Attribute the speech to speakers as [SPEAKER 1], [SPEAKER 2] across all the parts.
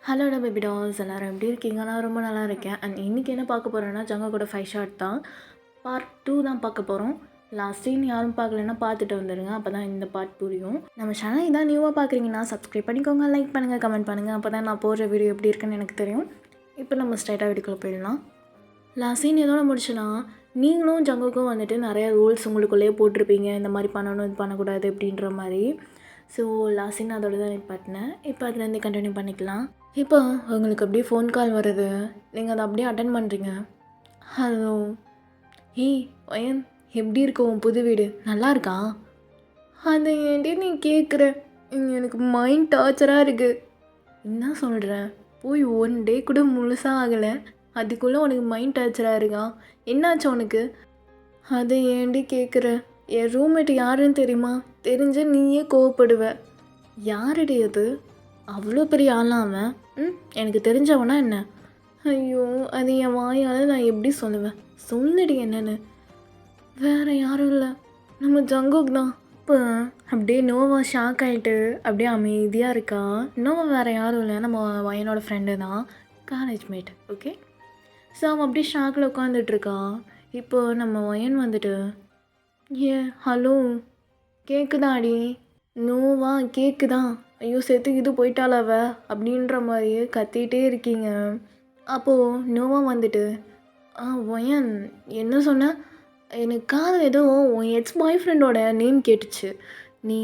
[SPEAKER 1] Hello baby dolls எல்லோரும் எப்படி இருக்கீங்க? நான் ரொம்ப நல்லா இருக்கேன். அண்ட் இன்றைக்கி என்ன பார்க்க போகிறோன்னா ஜங்கா கூட 5 ஷார்ட் தான். பார்ட் 2 தான் பார்க்க போகிறோம். லாஸ்ட் சீன் யாரும் பார்க்கலன்னா பார்த்துட்டு வந்துடுங்க. அப்போ தான் இந்த பார்ட் புரியும். நம்ம சேனல் இதான் நியூவாக பார்க்குறீங்கன்னா சப்ஸ்கிரைப் பண்ணிக்கோங்க, லைக் பண்ணுங்கள், கமெண்ட் பண்ணுங்கள். அப்போ தான் நான் போடுற வீடியோ எப்படி இருக்குன்னு எனக்கு தெரியும். இப்போ நம்ம ஸ்ட்ரைட்டாக வீடியோக்குள்ளே போயிடலாம். லாஸ்ட் சீன் எதோட முடிச்சுன்னா, நீங்களும் ஜங்குக்கும் வந்துட்டு நிறையா ரூல்ஸ் உங்களுக்குள்ளேயே போட்டிருப்பீங்க. இந்த மாதிரி பண்ணணும், இது பண்ணக்கூடாது அப்படின்ற மாதிரி. ஸோ லாஸ்ட் சீன் அதோட தான் நிப்பாட்டினேன். இப்போ அதுலேருந்து கண்டினியூ பண்ணிக்கலாம். இப்போ உங்களுக்கு அப்படியே ஃபோன் கால் வருது. நீங்கள் அதை அப்படியே அட்டன் பண்ணுறீங்க. ஹலோ, ஏய் வயன், எப்படி இருக்கு உன் புது வீடு? நல்லா இருக்கா? அதை ஏன்டி நீ கேட்குற? எனக்கு மைண்ட் டார்ச்சராக இருக்குது. என்ன சொல்கிறேன்? போய் 1 டே கூட முழுசாக ஆகலை, அதுக்குள்ளே உனக்கு மைண்ட் டார்ச்சராக இருக்கா? என்னாச்சு உனக்கு? அதை ஏன்டி கேட்குற? என் ரூம்மேட் யாருன்னு தெரியுமா? தெரிஞ்ச நீயே கோவப்படுவ. யாருடி அது? அவ்வளோ பெரிய ஆளாம் அவன்? எனக்கு தெரிஞ்சவனா என்ன? ஐயோ, அது என் வாயால் நான் எப்படி சொல்லுவேன்? சொல்லுடி என்னன்னு. வேறு யாரும் இல்லை, நம்ம ஜங்குக் தான். இப்போ அப்படியே நோவா ஷாக் ஆகிட்டு அப்படியே அமைதியாக இருக்கா. நோவா வேறு யாரும் இல்லை, நம்ம வயனோட ஃப்ரெண்டு தான், காலேஜ் மேட். ஓகே, ஸோ அவன் அப்படியே ஷாக்கில் உட்காந்துட்ருக்கா. இப்போ நம்ம வயன் வந்துட்டு, ஹலோ கேட்குதாடி? நோவா கேட்குதா? ஐயோ சேர்த்து இது போயிட்டாளவ அப்படின்ற மாதிரியே கத்திகிட்டே இருக்கீங்க. அப்போது நோவா வந்துட்டு, ஒயன் என்ன சொன்ன? எனக்கு காது ஏதோ உன் எக்ஸ் பாய் ஃப்ரெண்டோட நேம் கேட்டுச்சு. நீ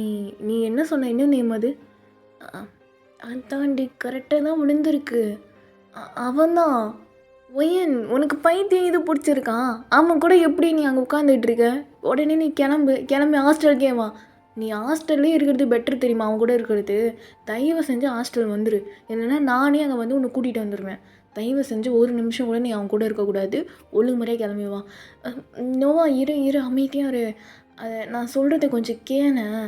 [SPEAKER 1] நீ என்ன சொன்ன? என்ன நேம் அது? அதாண்டி கரெக்டாக தான் விழுந்திருக்கு. அவன்தான். ஒயன், உனக்கு பைத்தியம் இது பிடிச்சிருக்கான்? அவன் கூட எப்படி நீ அங்கே உட்காந்துட்ருக்க? உடனே நீ கிளம்பி ஹாஸ்டலுக்கே வா. நீ ஹாஸ்டல்லே இருக்கிறது பெட்ரு தெரியுமா அவன் கூட இருக்கிறது? தயவு செஞ்சு ஹாஸ்டல் வந்துரு, இல்லைன்னா நானே அங்கே வந்து உன்னை கூட்டிகிட்டு வந்துடுவேன். தயவு செஞ்சு ஒரு நிமிஷம் கூட நீ அவன் கூட இருக்கக்கூடாது. ஒழுங்கு முறையாக கிளம்பி வா. நோவா இரு அமைதியாக இரு. அதை நான் சொல்கிறத கொஞ்சம் கேளேன்.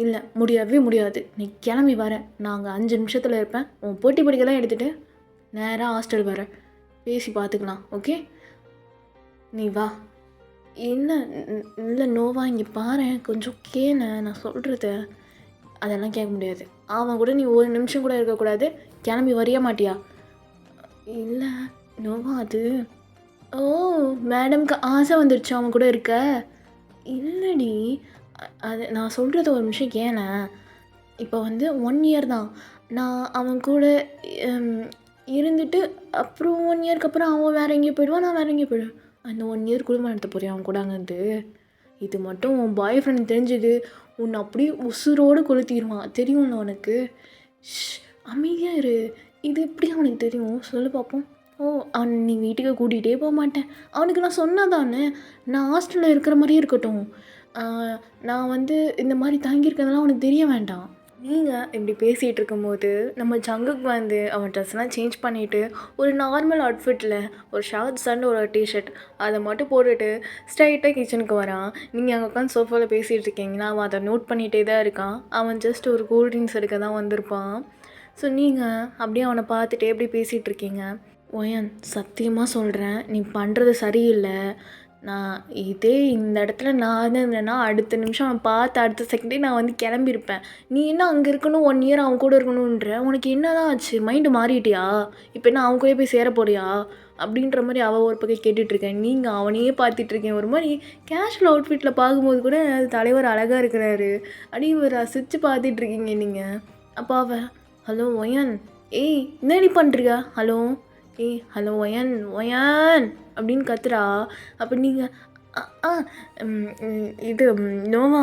[SPEAKER 1] இல்லை, முடியவே முடியாது. நீ கிளம்பி வர, நான் அங்கே 5 நிமிஷத்தில் இருப்பேன். உன் போட்டி படிக்கலாம் எடுத்துகிட்டு நேராக ஹாஸ்டல் வர, பேசி பார்த்துக்கலாம். ஓகே, நீ வா. என்ன? இல்லை நோவா, இங்கே பாரு, கொஞ்சம் கேளு நான் சொல்கிறது. அதெல்லாம் கேட்க முடியாது. அவன் கூட நீ ஒரு நிமிஷம் கூட இருக்கக்கூடாது. கிளம்பி வரைய மாட்டியா? இல்லை நோவா, அது மேடம்க்கு ஆசை வந்துடுச்சு அவன் கூட இருக்க. இல்லைடி, அது நான் சொல்கிறது ஒரு நிமிஷம் கேளேன். இப்போ வந்து 1 இயர் தான் நான் அவன் கூட இருந்துட்டு, அப்புறம் 1 இயருக்கு அப்புறம் அவன் வேறு எங்கேயும் போயிடுவான், நான் வேறு எங்கேயும் போயிடுவேன். அந்த 1 இயர் குடும்பம் நடத்த போகிறேன் அவன் கூட அங்கேருந்து. இது மட்டும் உன் பாய் ஃப்ரெண்ட் தெரிஞ்சது, உன்னை அப்படியே உசுரோடு கொளுத்திடுவான். தெரியும்ல உனக்கு? அமைதியாக இரு. இது எப்படி அவனுக்கு தெரியும் சொல்லு பார்ப்போம். அவன் நீ வீட்டுக்கு கூட்டிகிட்டே போக மாட்டேன். அவனுக்கு நான் சொன்னதானே, நான் ஹாஸ்டலில் இருக்கிற மாதிரியே இருக்கட்டும். நான் வந்து இந்த மாதிரி தங்கியிருக்கிறதெல்லாம் அவனுக்கு தெரிய வேண்டாம். நீங்கள் இப்படி பேசிகிட்டு இருக்கும்போது நம்ம ஜங்குக்கு வந்து அவன் ட்ரெஸ்லாம் சேஞ்ச் பண்ணிவிட்டு ஒரு நார்மல் அவுட்ஃபிட்டில் ஒரு ஷார்ட்ஸ் அண்ட் ஒரு டிஷர்ட் அதை மட்டும் போட்டுட்டு ஸ்ட்ரைட்டாக கிச்சனுக்கு வரான். நீங்கள் அங்கே உட்காந்து சோஃபாவில் பேசிகிட்டு இருக்கீங்கன்னா அவன் அதை நோட் பண்ணிகிட்டே தான் இருக்கான். அவன் ஜஸ்ட் ஒரு கூல் ட்ரிங்க்ஸ் எடுக்க தான் வந்திருப்பான். ஸோ நீங்கள் அப்படியே அவனை பார்த்துட்டே எப்படி பேசிகிட்டு இருக்கீங்க. ஒயன், சத்தியமாக சொல்கிறேன், நீ பண்ணுறது சரியில்லை. நான் இதே இந்த இடத்துல நான் இருந்தேன்னா அடுத்த நிமிஷம் அவன் பார்த்து அடுத்த செகண்டே நான் வந்து கிளம்பியிருப்பேன். நீ என்ன அங்கே இருக்கணும், 1 இயர் அவன் கூட இருக்கணுன்ற? உனக்கு என்ன தான் ஆச்சு? மைண்டு மாறிட்டியா? இப்போ என்ன அவன் கூட போய் சேர போறியா? அப்படின்ற மாதிரி அவள் ஒரு பக்கம் கேட்டுட்ருக்கேன். நீங்கள் அவனையே பார்த்துட்ருக்கேன். ஒரு மாதிரி கேஷுவல் அவுட்ஃபிட்டில் பார்க்கும்போது கூட அது தலைவர் அழகாக இருக்கிறாரு அப்படின்னு ஒரு ரசித்து பார்த்துட்ருக்கீங்க நீங்கள். அப்போ அவள், ஹலோ ஒயன், ஏய் என்னடி பண்ணுறியா? ஹலோ, ஹலோ ஒயன் அப்படின்னு கத்துறா. அப்போ நீங்கள் இது நோவா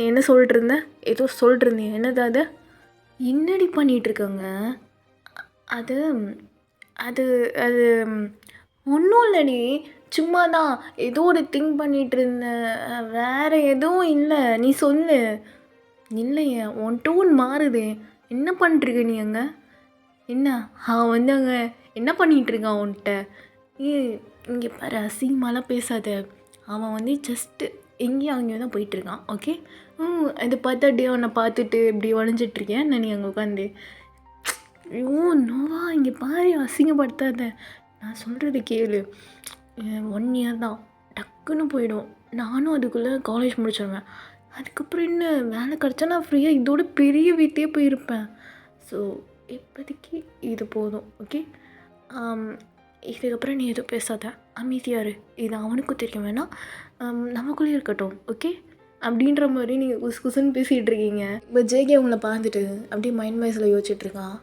[SPEAKER 1] என்ன சொல்லிட்டு இருந்தேன்? ஏதோ சொல்லிட்டு இருந்தேன், என்னது அது? என்னடி பண்ணிகிட்ருக்கங்க? அது அது அது ஒன்றும் இல்லடி, சும்மா தான் ஏதோ ஒரு திங்க் பண்ணிகிட்டு இருந்தேன், வேறு எதுவும் இல்லை. நீ சொல்லு. இல்லையே, உன் டோன் மாறுதே. என்ன பண்ணிட்டுருக்க நீ அங்கே? என்ன அவன் வந்து அங்கே என்ன பண்ணிகிட்ருக்கான் உன்கிட்ட? இங்கே பாரு, அசிங்கமாலாம் பேசாத. அவன் வந்து ஜஸ்ட்டு எங்கேயும் அங்கேயும் தான் போயிட்டுருக்கான். ஓகே, இதை பார்த்தா அப்படியே அவனை பார்த்துட்டு இப்படி ஒழிஞ்சிட்ருக்கேன் நான். நீ அங்கே உட்காந்து நோவா இங்கே பாரு, அசிங்கப்படுத்தாத. நான் சொல்கிறது கேளு. 1 இயர் தான், டக்குன்னு போயிடும். நானும் அதுக்குள்ளே காலேஜ் முடிச்சிடுவேன். அதுக்கப்புறம் என்ன வேலை கிடச்சா நான் ஃப்ரீயாக இதோட பெரிய வீட்டையே போயிருப்பேன். ஸோ இப்போதைக்கு இது போதும். ஓகே. இதுக்கப்புறம் நீ எதுவும் பேசாத, அமைதியா இரு. இது அவனுக்கும் தெரிய வேணாம், நமக்குள்ளேயும் இருக்கட்டும். ஓகே. அப்படின்ற மாதிரி நீங்கள் குசு குசுன்னு பேசிகிட்டு இருக்கீங்க. இப்போ ஜேகே உங்களை பார்த்துட்டு அப்படியே மைண்ட் வைஸில் யோசிச்சுட்ருக்கான்.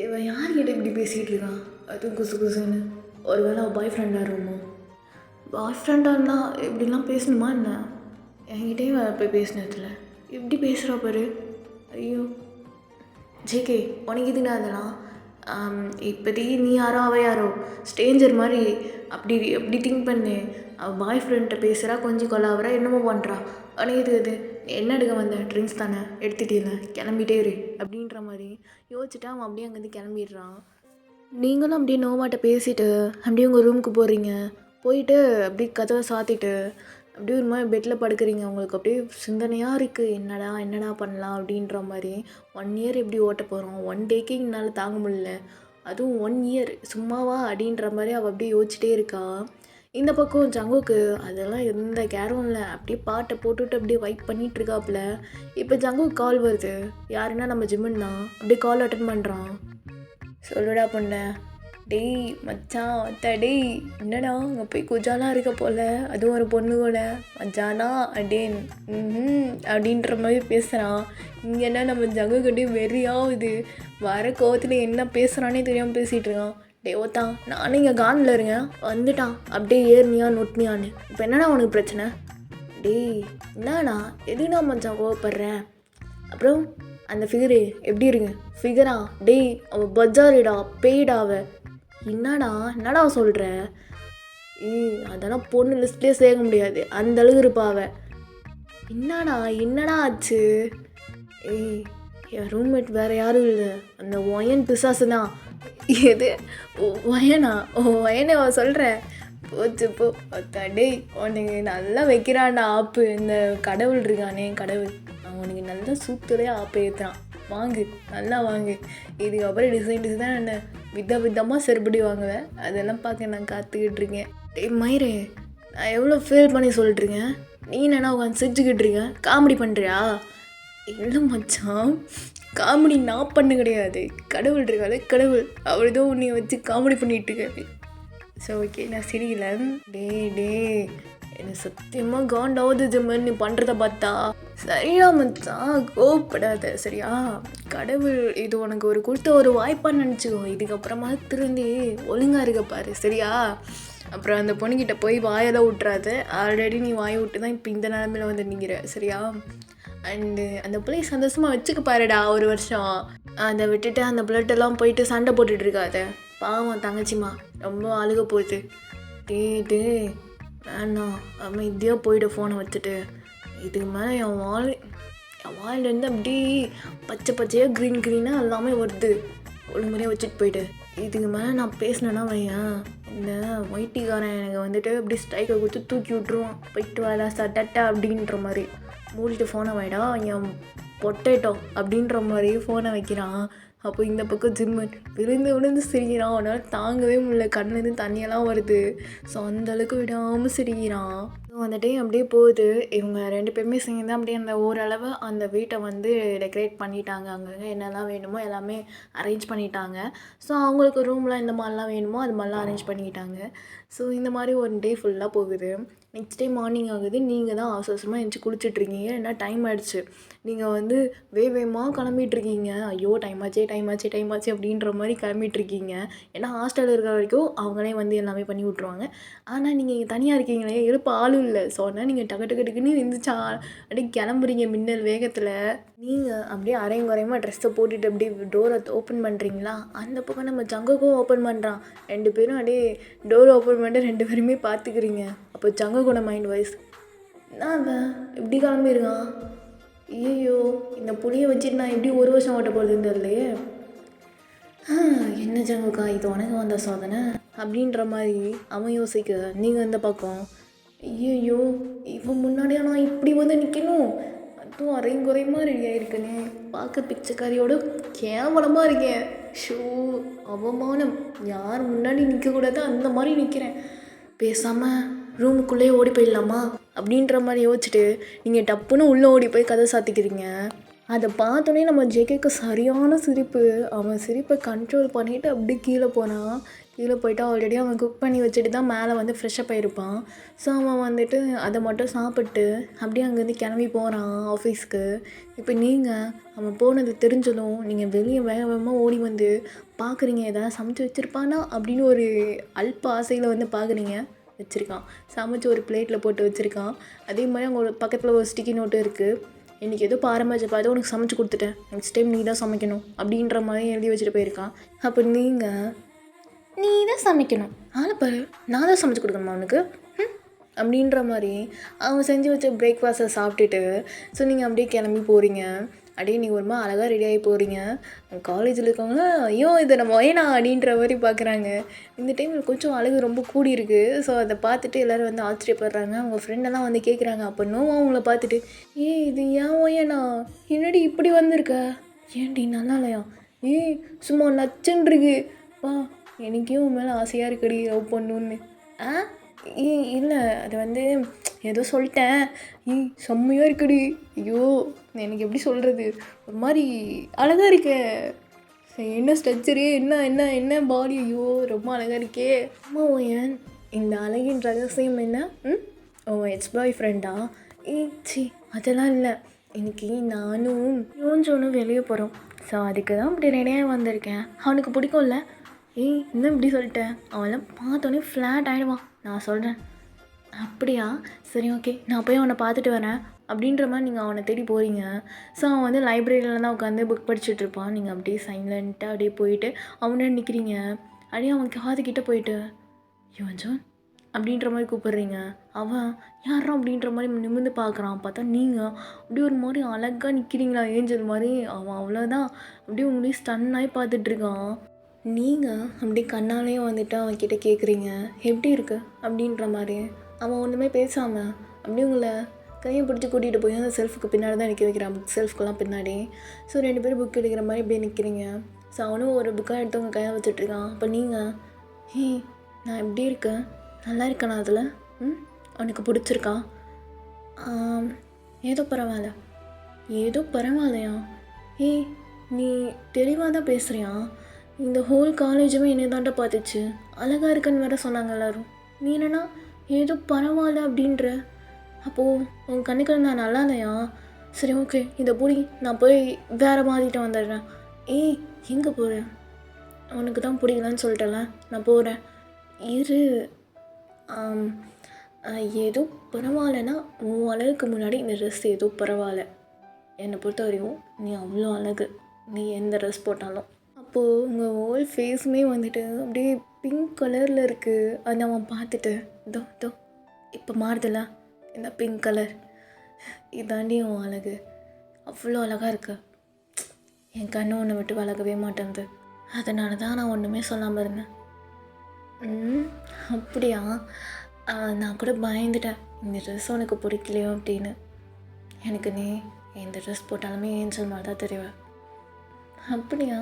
[SPEAKER 1] இவன் யார்கிட்ட இப்படி பேசிகிட்டு இருக்கான், அதுவும் குசு குசுன்னு. ஒரு வேளை அவள் பாய் ஃப்ரெண்டாக இருக்குமோ? பாய் ஃப்ரெண்டாக இருந்தால் இப்படிலாம் பேசணுமா என்ன? என்கிட்டயும் போய் பேசினதில்ல, எப்படி பேசுகிறா பாரு. ஐயோ ஜேகே, உனக்கு இதுனா அதெல்லாம் இப்போதைக்கு நீ யாரோ அவள் யாரோ ஸ்ட்ரேஞ்சர் மாதிரி அப்படி திங்க் பண்ணு. அவள் பாய் ஃப்ரெண்ட்டை பேசுகிறா, கொஞ்சம் கொலாவரா, என்னமோ பண்ணுறா. உனக்கு இது என்ன எடுக்க வந்தேன், ட்ரிங்க்ஸ் தானே எடுத்துகிட்டே கிளம்பிட்டே இரு அப்படின்ற மாதிரி யோசிச்சுட்டு அவன் அப்படியே அங்கேருந்து கிளம்பிடுறான். நீங்களும் அப்படியே நோவாட்ட பேசிவிட்டு அப்படியே உங்கள் ரூமுக்கு போகிறீங்க. போயிட்டு அப்படியே கதவை சாத்திட்டு அப்படியே ஒரு மாதிரி பெட்டில் படுக்கிறீங்க. உங்களுக்கு அப்படியே சிந்தனையாக இருக்குது, என்னடா பண்ணலாம் அப்படின்ற மாதிரி. 1 இயர் எப்படி ஓட்ட போகிறோம், 1 டேக்கே என்னால் தாங்க முடியல, அதுவும் 1 இயர் சும்மாவா அப்படின்ற மாதிரி அவள் அப்படியே யோசிச்சிட்டே இருக்கா. இந்த பக்கம் ஜங்குக்கு அதெல்லாம் எந்த கேரும் இல்லை, அப்படியே பாட்டை போட்டுவிட்டு அப்படியே வைப் பண்ணிகிட்ருக்காப்புல. இப்போ ஜங்குக்கு கால் வருது. யாருன்னா நம்ம ஜிம்மன் தான். அப்படியே கால் அட்டன் பண்ணுறான். சொல்லுடா பொண்ணு. டேய் மச்சான் டேய், என்னடா அங்கே போய் குஜாலாம் இருக்க போல், அதுவும் ஒரு பொண்ணு கூட மச்சானா அடேன் அப்படின்ற மாதிரி பேசுகிறான். இங்கே என்ன நம்ம ஜங்குக்கிட்டே வெறியாகுது. வர கோவத்தில் என்ன பேசுகிறானே தெரியாமல் பேசிகிட்டு இருக்கான். டே ஓத்தான், நானும் இங்கே கானில் இருங்க, வந்துட்டான் அப்படியே ஏறினியா நொட்டினியான்னு. இப்போ என்னடா உனக்கு பிரச்சனை? டேய் என்னடா எதுனா மச்சான் கோவப்படுறேன்? அப்புறம் அந்த ஃபிகரு எப்படி இருங்க? ஃபிகரா? டேய் அவள் பஜாரிடா, பேய்டா அவள். என்னடா சொல்கிற? அதெல்லாம் பொண்ணு லிஸ்ட்லேயே சேர்க்க முடியாது, அந்த அளவுக்கு இருப்பா அவள். என்னடா ஆச்சு? என் ரூம்மேட் வேறு யாரும் இல்லை, அந்த ஒயன் பிசாசு தான். எது ஒயனா? ஒயனை அவள் சொல்கிற? போச்சு போ. டேய் உனக்கு நல்லா வைக்கிறான்டா ஆப்பு. இந்த கடவுள் இருக்கானே கடவுள், அவனுக்கு நல்லா சூத்துலேயே ஆப்பு ஏற்றுறான். வாங்கு, நல்லா வாங்கு. இதுக்கப்புறம் டிசைன் என்ன விதமாக செருப்படி வாங்குவேன், அதெல்லாம் பார்க்க நான் காத்துக்கிட்டு இருக்கேன். டேய் மயிரே, நான் எவ்வளோ ஃபீல் பண்ணி சொல்லிட்டுருக்கேன், நீ என்னன்னா உட்காந்து சிரிச்சுக்கிட்டு இருக்கேன், காமெடி பண்ணுறியா? இல்லை மச்சான், காமெடி நான் பண்ண கிடையாது, கடவுள் இருக்காது கடவுள், அவள் தான் உன்னை வச்சு காமெடி பண்ணிகிட்டு இருக்காரு. ஸோ ஓகே, நான் சிரிக்கல. டே எனக்கு சத்தியமாக காண்டாவது ஜிம்மன் நீ பண்ணுறத பார்த்தா. சரியா மச்சான், கோவப்படாத சரியா? கடவுள் இது உனக்கு கொடுத்த ஒரு வாய்ப்பான்னு நினச்சிக்கோ. இதுக்கப்புறமா திருந்தி ஒழுங்காக இருக்க பாரு சரியா? அப்புறம் அந்த பொண்ணுக்கிட்ட போய் வாயெல்லாம் விட்டுறாத. ஆல்ரெடி நீ வாய் விட்டு தான் இப்போ இந்த நிலமையில வந்து நிற்கிற சரியா? அண்டு அந்த பிள்ளை சந்தோஷமாக வச்சுக்க பாருடா ஒரு வருஷம். அதை விட்டுட்டு அந்த பிள்ளைட்டெல்லாம் போயிட்டு சண்டை போட்டுட்ருக்காத. பாவம் தங்கச்சிம்மா ரொம்ப அழுக போகுது. டே வேணாம், அமைதியாக போய்ட்டு ஃபோனை வச்சுட்டு. இதுக்கு மேலே என் வாயிலேருந்து அப்படி பச்சையாக க்ரீனாக எல்லாமே வருது. ஒழுங்குமுறையாக வச்சுட்டு போயிட்டு. இதுக்கு மேலே நான் பேசினேன்னா வையன், இந்த ஒயிட்டிக்காரன் எனக்கு வந்துட்டு அப்படி ஸ்ட்ரைக்கை கொடுத்து தூக்கி விட்ருவான். போயிட்டு வாடா சட்டட்டா அப்படின்ற மாதிரி. மூடிட்டு ஃபோனை வைடா என் பொட்டேட்டோ அப்படின்ற மாதிரி ஃபோனை வைக்கிறான். அப்போ இந்த பக்கம் ஜிம்மன் விழுந்து சிரிக்கிறான். அவனால் தாங்கவே முடியல, கண்ணுலேருந்து தண்ணியெல்லாம் வருது. ஸோ அந்தளவுக்கு விடாமல் சிரிக்கிறான். ஸோ அந்த டே அப்படியே போகுது. இவங்க 2 பேருமே சேர்ந்து அப்படியே அந்த ஓரளவு அந்த வீட்டை வந்து டெக்கரேட் பண்ணிட்டாங்க. அங்கங்கே என்னெல்லாம் வேணுமோ எல்லாமே அரேஞ்ச் பண்ணிட்டாங்க. ஸோ அவங்களுக்கு ரூம்லாம் இந்த மாதிரிலாம் வேணுமோ அது மாதிரிலாம் அரேஞ்ச் பண்ணிக்கிட்டாங்க. ஸோ இந்த மாதிரி ஒரு டே ஃபுல்லாக போகுது. நெக்ஸ்ட் டே மார்னிங் ஆகுது. நீங்கள் தான் அவசரமாக எழுந்துச்சி குளிச்சுட்ருக்கீங்க. ஏன்னா டைம் ஆகிடுச்சு. நீங்கள் வந்து வேகமாக கிளம்பிகிட்ருக்கீங்க. ஐயோ டைம் ஆச்சு அப்படின்ற மாதிரி கிளம்பிகிட்ருக்கீங்க. ஏன்னா ஹாஸ்டலில் இருக்கிற வரைக்கும் அவங்களே வந்து எல்லாமே பண்ணி விட்ருவாங்க. ஆனால் நீங்கள் இங்கே தனியாக இருக்கீங்களே, எழுப்ப ஆளும் இல்லை. ஸோ அதனால் நீங்கள் டக்குன்னு எழுந்திரிச்சா அப்படியே கிளம்புறீங்க மின்னல் வேகத்தில். நீங்கள் அப்படியே அரையும் குறையமாக ட்ரெஸ்ஸை போட்டுட்டு அப்படியே டோரை ஓப்பன் பண்ணுறீங்களா? அந்த பக்கம் நம்ம ஜங்குக்கும் ஓப்பன் பண்ணுறான். 2 பேரும் அப்படியே டோரை ஓப்பன் பண்ணிட்டு 2 பேருமே பார்த்துக்கிறீங்க. அப்போ ஜங்குக்கூட மைண்ட் வைஸ், நான் அவன் இப்படி கிளம்பிருக்கான். ஐயோ இந்த புளியை வச்சுட்டு நான் எப்படி 1 வருஷம் ஓட்ட போகிறதுன்னு தெரியலையே. என்ன ஜங்குக்கா இது உனக்கு வந்த சோதனை அப்படின்ற மாதிரி அவன் யோசிக்க. நீங்கள் இந்த பக்கம், ஐயோ இவன் முன்னாடியே நான் இப்படி வந்து நிற்கணும், அதுவும் அரையும் குறையமாக ரெடி ஆகிருக்கனே, பார்க்க பிச்சைக்காரியோட கேவலமாக இருக்கேன். ஷோ அவமானம், யார் முன்னாடி நிற்கக்கூடாது அந்த மாதிரி நிற்கிறேன். பேசாமல் ரூமுக்குள்ளேயே ஓடி போயிடலாமா அப்படின்ற மாதிரி யோசிச்சுட்டு நீங்கள் டப்புன்னு உள்ளே ஓடி போய் கதை சாத்திக்கிறீங்க. அதை பார்த்தோன்னே நம்ம ஜேகேக்கு சரியான சிரிப்பு. அவன் சிரிப்பை கண்ட்ரோல் பண்ணிவிட்டு அப்படியே கீழே போனான். கீழே போயிட்டு ஆல்ரெடி அவன் குக் பண்ணி வச்சுட்டு தான் மேலே வந்து ஃப்ரெஷ்ஷப் ஆகிருப்பான். ஸோ அவன் வந்துட்டு அதை மட்டும் சாப்பிட்டு அப்படியே அங்கேருந்து கிளம்பி போகிறான் ஆஃபீஸ்க்கு. இப்போ நீங்கள் அவன் போனது தெரிஞ்சதும் நீங்கள் வெளியே வேக வேகமாக ஓடி வந்து பார்க்குறீங்க, எதாவது சமைச்சு வச்சுருப்பானா அப்படின்னு ஒரு அல்ப ஆசையில் வந்து பார்க்குறீங்க. வச்சுருக்கான். சமைச்சு ஒரு பிளேட்டில் போட்டு வச்சுருக்கான். அதே மாதிரி அவங்க பக்கத்தில் ஒரு ஸ்டிக்கி நோட்டும் இருக்குது. இன்றைக்கி ஏதோ பாரம்பரிய பார்த்து உனக்கு சமைச்சு கொடுத்துட்டேன், நெக்ஸ்ட் டைம் நீ தான் சமைக்கணும் அப்படின்ற மாதிரி எழுதி வச்சுட்டு போயிருக்கான். அப்போ நீ தான் சமைக்கணும், ஆளை பாரு, நான் தான் சமைச்சு கொடுக்கணுமா அவனுக்கு அப்படின்ற மாதிரி அவன் செஞ்சு வச்ச பிரேக்ஃபாஸ்ட்டை சாப்பிட்டுட்டு ஸோ நீங்கள் அப்படியே கிளம்பி போகிறீங்க. அப்படியே நீங்கள் ஒரு மாதிரி அழகாக ரெடியாகி போகிறீங்க. காலேஜில் இருக்கவங்க ஐயோ இதை நம்ம வேணா அப்படின்ற மாதிரி பார்க்குறாங்க. இந்த டைமில் கொஞ்சம் அழகு ரொம்ப கூடி இருக்குது. ஸோ அதை பார்த்துட்டு எல்லோரும் வந்து ஆச்சரியப்படுறாங்க. அவங்க ஃப்ரெண்டெல்லாம் வந்து கேட்குறாங்க. அப்போ நோவா அவங்கள பார்த்துட்டு இது ஏன் ஒய்யண்ணா என்னடி இப்படி வந்திருக்க, ஏன்டி நல்லா இல்லையா, சும்மா நச்சுன்னு இருக்கு வா, எனக்கே உன் மேலே ஆசையாக இருக்குடி லவ் பண்ணுன்னு. இல்லை அது வந்து ஏதோ சொல்லிட்டேன், செம்மையாக இருக்குடி, ஐயோ எனக்கு எப்படி சொல்கிறது, ஒரு மாதிரி அழகாக இருக்கே, என்ன ஸ்ட்ரக்சரு, என்ன என்ன என்ன பாடி, ஐயோ ரொம்ப அழகாக இருக்கே. அம்மா ஏன் இந்த அழகின் ரகசியம் என்ன? எக்ஸ் பாய் ஃப்ரெண்டா? சி அதெல்லாம் இல்லை, இன்னைக்கு நானும் யோஞ்சோனும் வெளியே போகிறோம். ஸோ அதுக்கு தான் இப்படி ரெடியாக வந்திருக்கேன். அவனுக்கு பிடிக்கும்ல. இன்னும் இப்படி சொல்லிட்டேன், அவெல்லாம் பார்த்தோன்னே ஃப்ளாட் ஆகிடுவான். நான் சொல்கிறேன். அப்படியா, சரி ஓகே, நான் போய் அவனை பார்த்துட்டு வரேன் அப்படின்ற மாதிரி நீங்கள் அவனை தேடி போகிறீங்க. ஸோ அவன் வந்து லைப்ரரியில் தான் உட்காந்து புக் படிச்சுட்டு இருப்பான். நீங்கள் அப்படியே சைலண்ட்டாக அப்படியே போயிட்டு அவனே நிற்கிறீங்க. அப்படியே அவன் காதுகிட்ட போயிட்டு யோஞ்சோன் அப்படின்ற மாதிரி கூப்பிட்றீங்க. அவன் யாரும் அப்படின்ற மாதிரி நிமிர்ந்து பார்க்குறான். பார்த்தா நீங்கள் அப்படியே ஒரு மாதிரி அழகாக நிற்கிறீங்களா ஏஞ்சல் மாதிரி. அவன் அவ்வளோதான் அப்படியே உங்களையும் ஸ்டன்னாகி பார்த்துட்ருக்கான். நீங்கள் அப்படியே கண்ணாலேயே வந்துட்டு அவன்கிட்ட கேட்குறீங்க எப்படி இருக்கு அப்படின்ற மாதிரி. அவன் ஒன்றுமே பேசாமல் அப்படியே உங்களை கையை பிடிச்சி கூட்டிகிட்டு போய் அந்த செல்ஃபுக்கு பின்னாடி தான் நிற்க வைக்கிறான், புக் செல்ஃப்க்கெல்லாம் பின்னாடி. ஸோ 2 பேரும் புக் எடுக்கிற மாதிரி அப்படியே நிற்கிறீங்க. ஸோ அவனும் ஒரு புக்காக எடுத்து உங்கள் கையை வச்சுட்ருக்கான். அப்போ நீங்கள் நான் எப்படி இருக்கேன், நல்லா இருக்கேனா அதில், அவனுக்கு பிடிச்சிருக்கா, ஏதோ பரவாயில்லையா, நீ தெளிவாக தான் பேசுகிறியா, இந்த ஹோல் காலேஜுமே என்னை தாண்ட பார்த்துச்சு, அழகாக இருக்குன்னு வேறு சொன்னாங்க எல்லோரும், நீ என்னன்னா ஏதோ பரவாயில்ல அப்படின்ற. அப்போது உன் கண்ணுக்கு நான் நல்லா இல்லையா, சரி ஓகே இதை புடி, நான் போய் வேறு மாதிரிட்டு வந்துடுறேன். எங்கே போகிறேன், உனக்கு தான் பிடிக்கலன்னு சொல்லிட்டல, நான் போகிறேன் இரு. ஏதோ பரவாயில்லன்னா உன் அழகுக்கு முன்னாடி இந்த ட்ரெஸ் ஏதோ பரவாயில்ல, என்னை பொறுத்த வரையும் நீ அவ்வளோ அழகு, நீ எந்த ட்ரெஸ் போட்டாலும். அப்போது உங்கள் ஹோல் ஃபேஸுமே வந்துட்டு அப்படியே பிங்க் கலரில் இருக்குது. அதை அவன் பார்த்துட்டு தோ இப்போ மாறுதில்ல இந்த பிங்க் கலர், இதாண்டி உன் அழகு, அவ்வளோ அழகாக இருக்கு, என் கண்ணு ஒன்று விட்டு வளர்க்கவே மாட்டேங்குது, அதனால தான் நான் ஒன்றுமே சொல்லாமல் இருந்தேன். அப்படியா, நான் கூட பயந்துட்டேன் இந்த ட்ரெஸ் உனக்கு பிடிக்கலையோ அப்படின்னு. எனக்கு நீ எந்த ட்ரெஸ் போட்டாலுமே ஏஞ்சல் மாதிரி தான் தெரியும். அப்படியா,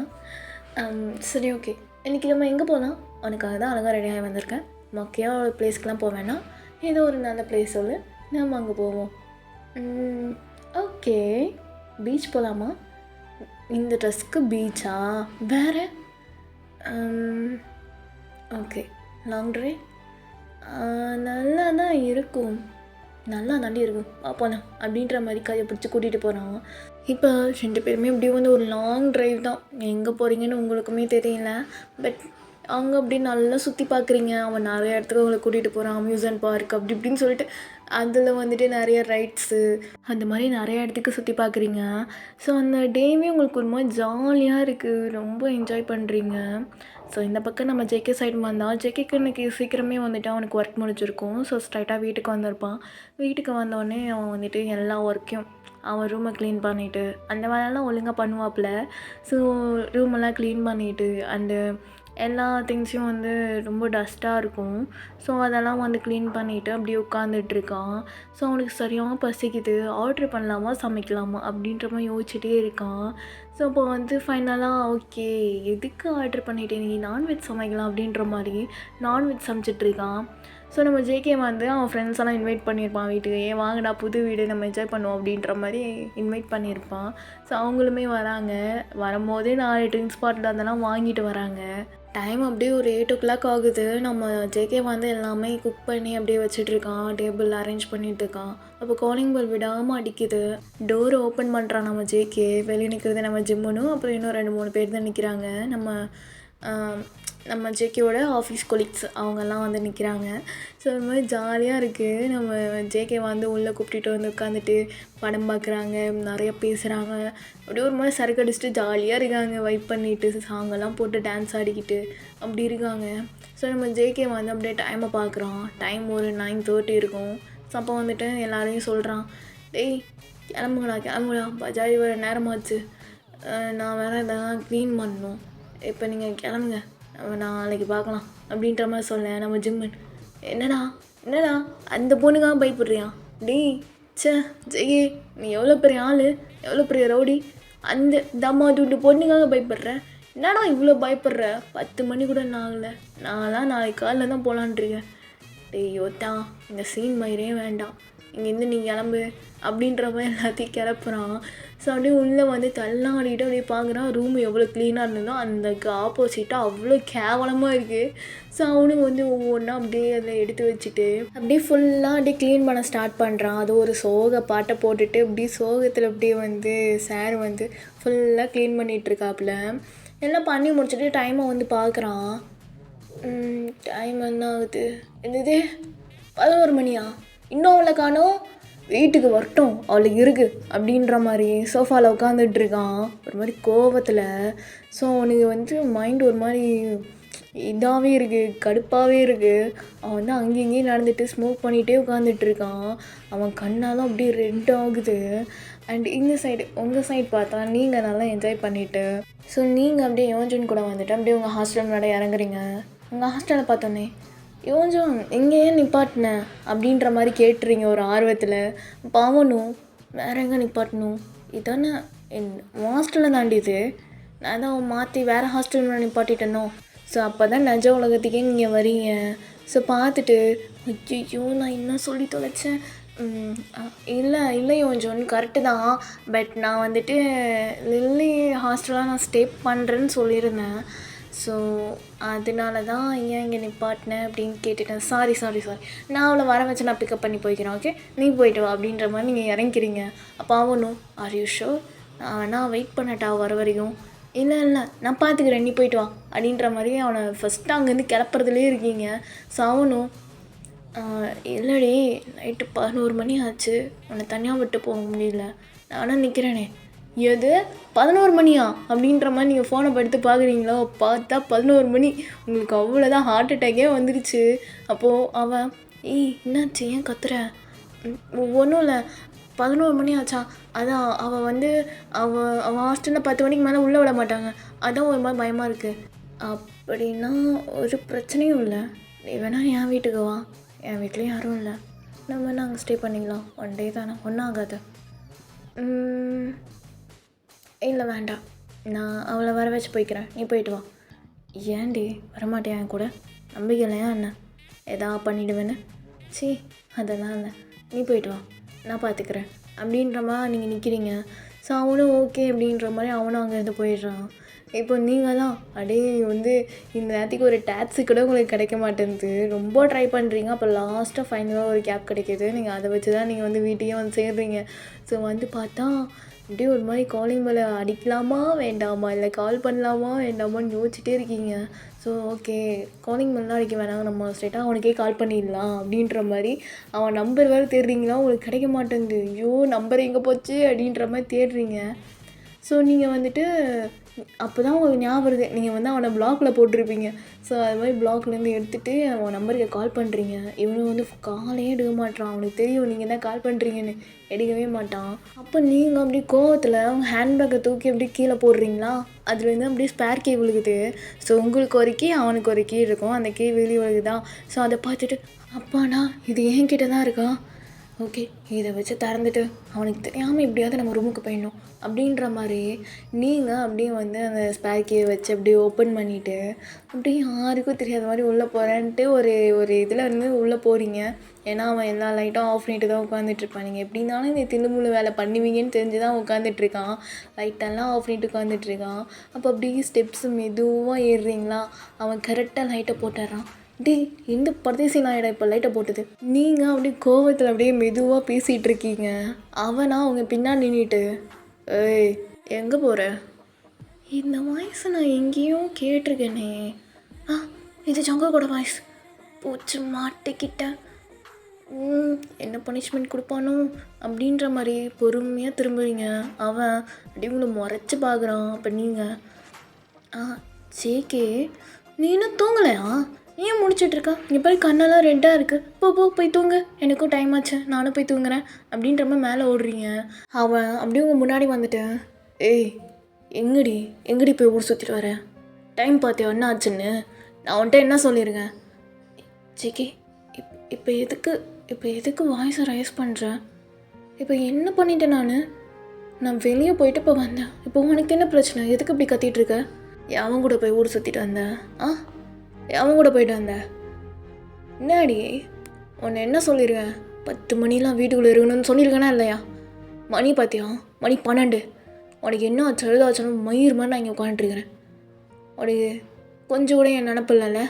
[SPEAKER 1] சரி ஓகே, இன்றைக்கி நம்ம எங்கே போகலாம், உனக்காக தான் அழகாக ரெடியாகி வந்திருக்கேன். மொக்கையாக ஒரு பிளேஸ்க்கெலாம் போக வேணாம், ஏதோ ஒரு நல்ல பிளேஸ் சொல்லு, நம்ம அங்கே போவோம். ஓகே, பீச் போகலாமா, இந்த ட்ரெஸ்க்கு பீச்சா, வேறு ஓகே லாங் ட்ரைவ், நல்லா தான் இருக்கும், நல்லா தாண்டி இருக்கும், போகலாம் அப்படின்ற மாதிரி கையை பிடிச்சி கூட்டிகிட்டு போகிறான். இப்போ 2 பேருமே இப்படியே வந்து ஒரு லாங் ட்ரைவ் தான், எங்கே போகிறீங்கன்னு உங்களுக்குமே தெரியல. பட் அவங்க அப்படி நல்லா சுற்றி பார்க்குறீங்க. அவன் நிறைய இடத்துக்கு அவங்களை கூட்டிகிட்டு போகிறான், அம்யூஸ்மெண்ட் பார்க் அப்படி இப்படின்னு சொல்லிட்டு அதில் வந்துட்டு நிறைய ரைட்ஸு அந்த மாதிரி நிறைய இடத்துக்கு சுற்றி பார்க்குறீங்க. ஸோ அந்த டேவே உங்களுக்கு ஒரு மாதிரி ஜாலியாக இருக்குது, ரொம்ப என்ஜாய் பண்ணுறீங்க. ஸோ இந்த பக்கம் நம்ம ஜேகே சைடு வந்தால், ஜேகேக்கு இன்றைக்கி சீக்கிரமே வந்துட்டு அவனுக்கு ஒர்க் முடிஞ்சிருக்கும். ஸோ ஸ்ட்ரைட்டாக வீட்டுக்கு வந்திருப்பான். வீட்டுக்கு வந்தோடனே அவன் வந்துட்டு எல்லா ஒர்க்கையும் அவன் ரூமை க்ளீன் பண்ணிவிட்டு அந்த வேலையெல்லாம் ஒழுங்காக பண்ணுவாப்புல. ஸோ ரூமெல்லாம் க்ளீன் பண்ணிவிட்டு அண்டு எல்லா திங்ஸையும் வந்து ரொம்ப டஸ்ட்டாக இருக்கும். ஸோ அதெல்லாம் வந்து க்ளீன் பண்ணிவிட்டு அப்படியே உட்காந்துட்ருக்கான். ஸோ அவனுக்கு சரியாக பசிக்குது, ஆர்ட்ரு பண்ணலாமா சமைக்கலாமா அப்படின்ற மாதிரி யோசிச்சுட்டே இருக்கான். ஸோ அப்போ வந்து ஃபைனலாக ஓகே எதுக்கு ஆர்டர் பண்ணிட்டேன் நீ நான்வெஜ் சமைக்கலாம் அப்படின்ற மாதிரி நான்வெஜ் சமைச்சிட்ருக்கான். ஸோ நம்ம ஜேகே வந்து அவன் ஃப்ரெண்ட்ஸ் எல்லாம் இன்வைட் பண்ணியிருப்பான் வீட்டுக்கு, ஏன் வாங்கடா புது வீடு நம்ம என்ஜாய் பண்ணுவோம் அப்படின்ற மாதிரி இன்வைட் பண்ணியிருப்பான். ஸோ அவங்களுமே வராங்க. வரும்போதே 4 ட்ரிங்க்ஸ் பாட்டில் அதெல்லாம் வாங்கிட்டு வராங்க. டைம் அப்படியே ஒரு 8 ஆகுது. நம்ம ஜேகே வந்து எல்லாமே குக் பண்ணி அப்படியே வச்சிட்ருக்கான், டேபிள் அரேஞ்ச் பண்ணிகிட்ருக்கான். அப்போ காலிங் பெல் விடாமல் அடிக்குது. டோர் ஓப்பன் பண்ணுறான் நம்ம ஜேகே. வெளியே நிற்கிறது நம்ம ஜிம்முனும் அப்புறம் இன்னும் 2-3 பேர் தான் நிற்கிறாங்க. நம்ம ஜேகேவோட ஆஃபீஸ் கொலீக்ஸ் அவங்கெல்லாம் வந்து நிற்கிறாங்க. ஸோ இது மாதிரி ஜாலியாக இருக்குது. நம்ம ஜேகே வந்து உள்ளே கூப்பிட்டுட்டு வந்து உட்காந்துட்டு படம் பார்க்குறாங்க, நிறைய பேசுகிறாங்க. அப்படியே ஒரு மாதிரி சரக்கு அடிச்சுட்டு ஜாலியாக இருக்காங்க, வைப் பண்ணிவிட்டு சாங்கெல்லாம் போட்டு டான்ஸ் ஆடிக்கிட்டு அப்படி இருக்காங்க. ஸோ நம்ம ஜேகே வந்து அப்படியே டைமை பார்க்குறான். டைம் ஒரு 9:30 இருக்கும். ஸோ அப்போ வந்துட்டு எல்லாரையும் சொல்கிறான், டேய் கிளம்புங்களா பஜாஜ் வர நேரமாச்சு, நான் வேறு இதெல்லாம் க்ளீன் பண்ணணும், இப்போ நீங்கள் கிளம்புங்க, நாளைக்கு பார்க்கலாம் அப்படின்ற மாதிரி சொல்ல. நம்ம ஜிம்மன் என்னடா அந்த பொண்ணுக்காக பயப்படுறியா? டேய் ஜெயே நீ எவ்வளோ பெரிய ஆள், எவ்வளோ பெரிய ரவுடி, அந்த தம்மா துண்டு பொண்ணுக்காக பயப்படுற, என்னடா இவ்வளோ பயப்படுற? 10 மணி கூட நான் ஆகலை, நான்லாம் நாளைக்கு காலையில் தான் போகலான்ட்ருக்கேன். டேய் யோத்தா இந்த சீன் மயிரே வேண்டாம், இங்கேருந்து நீ கிளம்பு அப்படின்ற மாதிரி எல்லாத்தையும் கிளப்புறான். ஸோ அப்படியே உள்ளே வந்து தள்ளாடிட்டு அப்படியே பார்க்குறான். ரூம் எவ்வளோ க்ளீனாக இருந்ததோ அந்த ஆப்போசிட்டாக அவ்வளோ கேவலமாக இருக்குது. ஸோ அவனும் வந்து ஒவ்வொன்றா அப்படியே அதை எடுத்து வச்சுட்டு அப்படியே ஃபுல்லாக அப்படியே க்ளீன் பண்ண ஸ்டார்ட் பண்ணுறான். அது ஒரு சோக பாட்டை போட்டுட்டு அப்படியே சோகத்தில் அப்படியே வந்து சார் வந்து ஃபுல்லாக க்ளீன் பண்ணிகிட்ருக்காப்புல. எல்லாம் பண்ணி முடிச்சுட்டு டைமை வந்து பார்க்குறான். டைம் என்ன ஆகுது, என்னது 11 மணியா, இன்னும் அவளை காணோம், வீட்டுக்கு வரட்டும் அவளுக்கு இருக்குது அப்படின்ற மாதிரி சோஃபாவில் உட்காந்துட்ருக்கான் ஒரு மாதிரி கோபத்தில். ஸோ அவனுக்கு வந்து மைண்ட் ஒரு மாதிரி இதாகவே இருக்குது, கடுப்பாகவே இருக்குது. அவன் வந்து அங்கேயும் இங்கேயும் நடந்துட்டு ஸ்மோக் பண்ணிகிட்டே உட்காந்துட்ருக்கான். அவன் கண்ணாலும் அப்படியே ரெட் ஆகுது. அண்ட் இந்த சைடு உங்கள் சைடு பார்த்தா நீங்கள் நல்லா என்ஜாய் பண்ணிவிட்டு ஸோ நீங்கள் அப்படியே யோஜன் கூட வந்துட்டு அப்படியே உங்கள் ஹாஸ்டல் முன்னாடி இறங்குறீங்க. உங்கள் ஹாஸ்டலை பார்த்தோன்னே யோஜன் எங்கே ஏன் நிப்பாட்டினேன் அப்படின்ற மாதிரி கேட்டுறீங்க ஒரு ஆர்வத்தில். பாவனும் வேறு எங்கே நிப்பாட்டணும், இதானே என் ஹாஸ்டலில் தாண்டிது, நான் தான் மாற்றி வேறு ஹாஸ்டல் நிப்பாட்டிட்டேனோ. ஸோ அப்போ தான் நிஜ உலகத்துக்கே நீங்கள் வரீங்க. ஸோ பார்த்துட்டு ஐயோ நான் என்ன சொல்லி தொலைச்சேன், இல்லை யோஜன் கரெக்டு தான், பட் நான் வந்துட்டு லில்லி ஹாஸ்டலாக நான் ஸ்டே பண்ணுறேன்னு சொல்லியிருந்தேன். ஸோ அதனால தான் ஏன் இங்கே நிப்பாட்டினேன் அப்படின்னு கேட்டுட்டேன். சாரி நான் அவளை வர வச்சு நான் பிக்கப் பண்ணி போய்க்கிறேன், ஓகே நீ போய்ட்டு வா அப்படின்ற மாதிரி நீங்கள் இறங்கிக்கிறீங்க. அப்போ அவனும் ஆர் யூ ஷோர், நான் வெயிட் பண்ணட்டா வர வரைக்கும், இல்லை நான் பார்த்துக்கிறேன் நீ போய்ட்டு வா அப்படின்ற மாதிரி அவனை ஃபஸ்ட்டு அங்கேருந்து கிளப்புறதுலேயே இருக்கீங்க. ஸோ அவனும் இல்லடி நைட்டு 11 மணி ஆச்சு, உன்னை தனியாக விட்டு போக முடியல, நானும் நிற்கிறேனே. எது 11 மணியா அப்படின்ற மாதிரி நீங்கள் ஃபோனை படுத்து பார்க்குறீங்களோ, பார்த்தா 11 மணி, உங்களுக்கு அவ்வளோதான் ஹார்ட் அட்டாக்கே வந்துடுச்சு. அப்போது அவன் என்னாச்சு ஏன் கத்துற, ஒன்றும் இல்லை 11 மணி ஆச்சா, அதான் அவள் வந்து அவன் ஹாஸ்டலில் 10 மணிக்கு மேலே உள்ளே விட மாட்டாங்க, அதான் ஒரு மாதிரி பயமாக இருக்குது. அப்படின்னா ஒரு பிரச்சனையும் இல்லை, நீ வேணால் என் வீட்டுக்கு வா, என் வீட்லேயும் யாரும் இல்லை, நம்ம நாங்கள் ஸ்டே பண்ணிக்கலாம், 1 டே தானே ஒன்றும் ஆகாது. இல்லை வேண்டாம், நான் அவளை வர வச்சு போய்க்கிறேன், நீ போய்ட்டு வா. ஏன்டி வரமாட்டேன் என் கூட, நம்பிக்கை இல்லையா என்ன, எதா பண்ணிவிடுவேன்னு? அதெல்லாம் இல்லை, நீ போய்ட்டு வா நான் பார்த்துக்கிறேன் அப்படின்ற மாதிரி நீங்கள் நிற்கிறீங்க. ஸோ அவனும் ஓகே அப்படின்ற மாதிரி அவனும் அங்கேருந்து போயிடுறான். இப்போ நீங்கள் தான் அப்படியே வந்து இந்த நேரத்துக்கு ஒரு டாக்ஸி கூட உங்களுக்கு கிடைக்க மாட்டேங்குது, ரொம்ப ட்ரை பண்ணுறீங்க. அப்போ லாஸ்ட்டாக ஃபைனலாக ஒரு கேப் கிடைக்கிது. நீங்கள் அதை வச்சு தான் நீங்கள் வந்து வீட்டையே வந்து சேர்றீங்க. ஸோ வந்து பார்த்தா அப்படியே ஒரு மாதிரி காலிங் மேலே அடிக்கலாமா வேண்டாமா, இல்லை கால் பண்ணலாமா வேண்டாமான்னு யோசிச்சுட்டே இருக்கீங்க. ஸோ ஓகே காலிங் மேலாம் அடிக்க வேணாம், நம்ம ஸ்ட்ரெயிட்டாக அவனுக்கே கால் பண்ணிடலாம் அப்படின்ற மாதிரி அவன் நம்பர் வேறு தேடுறீங்களா, உங்களுக்கு கிடைக்க மாட்டேங்குது. ஐயோ நம்பர் எங்கே போச்சு அப்படின்ற மாதிரி தேடுறீங்க. ஸோ நீங்கள் வந்துட்டு அப்போ தான் உங்களுக்கு ஞாபகம் வருது, நீங்கள் வந்து அவனை பிளாக்கில் போட்டிருப்பீங்க. ஸோ அது மாதிரி பிளாக்லேருந்து எடுத்துகிட்டு அவன் நம்பருக்கு கால் பண்ணுறீங்க. இவனும் வந்து காலையே எடுக்க மாட்டான், அவனுக்கு தெரியும் நீங்கள் தான் கால் பண்ணுறீங்கன்னு, எடுக்கவே மாட்டான். அப்போ நீங்கள் அப்படி கோவத்தில் அவங்க ஹேண்ட்பேக்கை தூக்கி அப்படியே கீழே போடுறீங்களா, அதுலேருந்து அப்படியே ஸ்பேர் கீ விழுகுது. ஸோ உங்களுக்கு ஒரு கீ அவனுக்கு ஒரு கீ இருக்கும், அந்த கீ வெளியே விழுகுதான். ஸோ அதை பார்த்துட்டு அப்பாண்ணா இது என்கிட்ட தான் இருக்கா, ஓகே இதை வச்சு திறந்துட்டு அவனுக்கு தெரியாமல் எப்படியாவது நம்ம ரூமுக்கு போயிடணும் அப்படின்ற மாதிரி நீங்கள் அப்படியே வந்து அந்த ஸ்பேர் கீயை வச்சு அப்படியே ஓப்பன் பண்ணிவிட்டு அப்படியே யாருக்கும் தெரியாத மாதிரி உள்ளே போகிறேன்ட்டு ஒரு ஒரு இதில் இருந்து உள்ளே போகிறீங்க. ஏன்னா அவன் எல்லா லைட்டும் ஆஃப் பண்ணிட்டு தான் உட்காந்துட்ருப்பான். நீங்கள் எப்படி இருந்தாலும் இந்த தில்லுமுள்ளு வேலை பண்ணுவீங்கன்னு தெரிஞ்சு தான் உட்காந்துட்ருக்கான். லைட்டெல்லாம் ஆஃப் பண்ணிட்டு உட்காந்துட்ருக்கான். அப்போ அப்படியே ஸ்டெப்ஸு மெதுவாக ஏறுறீங்களா, அவன் கரெக்டாக லைட்டை போட்டுடுறான். டேய் இந்த பரதேசி நாயிடா இப்போ லைட்டை போட்டது. நீங்கள் அப்படியே கோவத்தில் அப்படியே மெதுவாக பேசிகிட்டு இருக்கீங்க. அவனா அவங்க பின்னாடி நின்றுட்டு, ஏய் எங்கே போகிற? இந்த வாய்ஸை நான் எங்கேயும் கேட்டிருக்கேனே. இது ஜங்கோட வாய்ஸ். பூச்சி மாட்டிக்கிட்டேன். என்ன பனிஷ்மெண்ட் கொடுப்பானோ அப்படின்ற மாதிரி பொறுமையாக திரும்புவீங்க. அவன் அப்படியே உங்களை முறைச்சி பார்க்குறான். அப்போ நீங்கள் ஜேகே நீ இன்னும் தூங்கலையா? ஏன் முடிச்சிட்ருக்கா? இங்கே போய் கண்ணெல்லாம் ரெட்டாக இருக்குது. போய் தூங்க, எனக்கும் டைம் ஆச்சு, நானும் போய் தூங்குறேன் அப்படின்ற மாதிரி மேலே ஓடுறீங்க. அவன் அப்படியே உங்கள் முன்னாடி வந்துட்டேன். ஏய் எங்கடி போய் ஊர் சுற்றிட்டு வரேன்? டைம் பார்த்தியா என்ன ஆச்சுன்னு? நான் உன்ட்ட என்ன சொல்லியிருக்கேன்? ஜிகே இப்போ எதுக்கு வாய்ஸை ரைஸ் பண்ணுறேன்? இப்போ என்ன பண்ணிட்டேன் நான் வெளியே போயிட்டு இப்போ வந்தேன். இப்போ உனக்கு என்ன பிரச்சனை? எதுக்கு இப்படி கத்திகிட்ருக்க? அவன் கூட போய் ஊர் சுற்றிட்டு வந்தேன். அவன் கூட போயிட்டு வந்தேன். என்னாடி உன்னை என்ன சொல்லியிருக்கேன்? 10 மணிலாம் வீட்டுக்குள்ளே இருக்கணும்னு சொல்லியிருக்கேனா இல்லையா? மணி பார்த்தியா? மணி 12. உனக்கு என்ன ஆச்சு எழுதாச்சுன்னு மயிர் மாதிரி நான் இங்கே உட்காந்துட்டுருக்கிறேன். உனக்கு கொஞ்சம் கூட என் நினப்பு இல்லைல்ல?